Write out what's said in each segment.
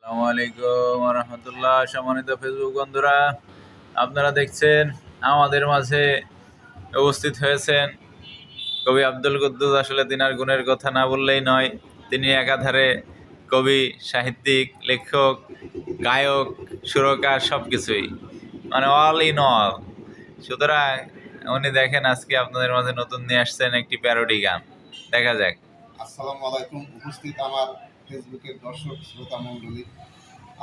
আসসালামু আলাইকুম রহমতুল্লাহ। সম্মানিত ফেসবুক বন্ধুরা, আপনারা দেখছেন আমাদের মাঝে উপস্থিত হয়েছেন কবি আব্দুল কুদ্দুস। আসলে তিনার গুণের কথা না বললেই নয়। তিনি একাধারে কবি, সাহিত্যিক, লেখক, গায়ক, সুরকার, সব কিছুই, মানে অল ইন অল। সুতরাং উনি দেখেন আজকে আপনাদের মাঝে নতুন নিয়ে আসছেন একটি প্যারোডি গান। দেখা যাক। আসসালামু আলাইকুম। উপস্থিত আমার ফেসবুকের দর্শক শ্রোতা মণ্ডলী,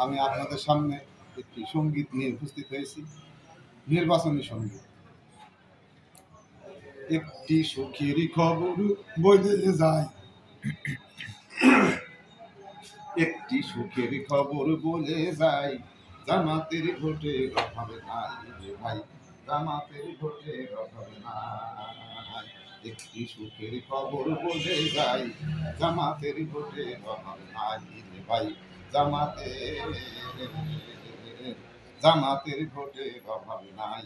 আমি আপনাদের সামনে একটি সঙ্গীত নিয়ে উপস্থিত হয়েছি, নির্বাচনী সঙ্গীত। একটি সুখের খবর বলে যায়, একটি সুখের খবর বলে যায়, জামাতের ভোটের অভাবে নাই রে ভাই, জামাতের ভোটের অভাবে নাই। একটি সুখের খবর বলে যায়, জামাতের ভোটের অভাবে নাই রে ভাই, জামাতের ভোটের অভাবে নাই।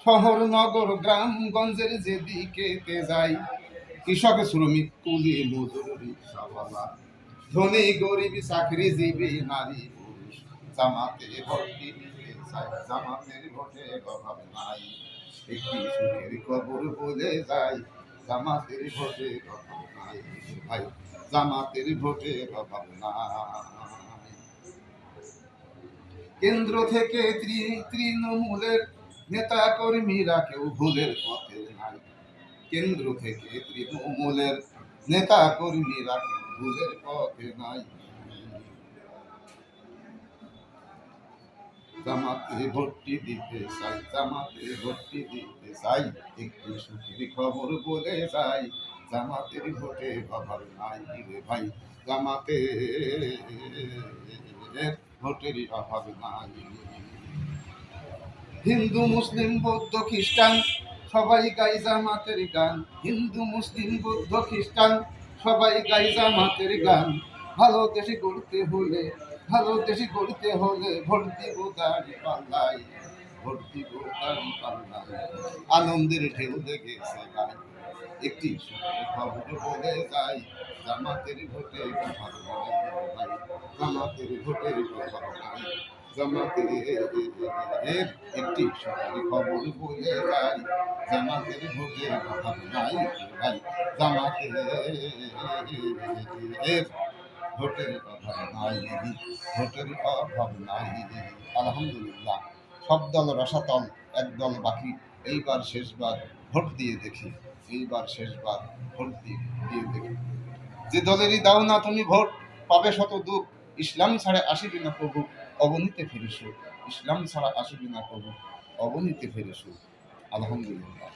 শহর নগর গ্রামগঞ্জের যেদিকে যাই, কৃষক শ্রমিক কুলি মজুর রিক্সাওয়ালা, ধনী গরিব চাকরিজীবী নারী পুরুষ, জামাতে ভর্তি দিতে চাই, জামাতের ভোটের অভাব নাই। একটি সুখের খবর বলে যাই, জামাতের ভোটের অভাব নাই ভাই, জামাতের ভোটের অভাব নাই। কেন্দ্র থেকে তৃণমূলের নেতা কর্মীরা কেউ ভুলের পথে নাই, কেন্দ্র থেকে তৃণমূলের নেতা কর্মীরা কেউ ভুলের পথে নাই। জামাতে ভর্তি দিতে চাই, জামাতে ভর্তি দিতে চাই, একটু সুখের খবর বলে যাই, জামাতের ভোটে অভাব নাই রে ভাই, জামাতে ভোটের অভাব নাই। হিন্দু মুসলিম বৌদ্ধ খ্রিস্টান সবাই গাই জামাতের গান, হিন্দু মুসলিম বৌদ্ধ খ্রিস্টান সবাই গাই জামাতের গান। ভালো দেশে গড়তে হলে, ভালো দেশে গড়তে হলে ভোট দিব দাঁড়ি পাল্লাই, ভোট দিব দাঁড়ি পাল্লাই। আনন্দের ঢেউ লেগেছে গাই, একটি সুখের খবর বলে যাই, জামাতের ভোটে অভাব নাই ভাই, জামাতের ভোটের অভাব নাই। জামাতের একটি সুখের খবর বলে যাই, জামাতের ভোটের অভাব নাই ভাই, জামাতের ভোটের অভাব নাই, ভোটের অভাব নাই। আলহামদুলিল্লাহ, সব দল রসাতল, একদল বাকি। এইবার শেষবার ভোট দিয়ে দেখি, এইবার শেষবার ভোট দিয়ে দেখি। যে দলেরই দাও না তুমি ভোট, পাবে শত দুঃখ, ইসলাম ছাড়া আসিবি না প্রভু, অবনীতে ফিরেছো, ইসলাম ছাড়া আসিবি না প্রভু, অবনীতে ফিরেছো। আলহামদুলিল্লাহ।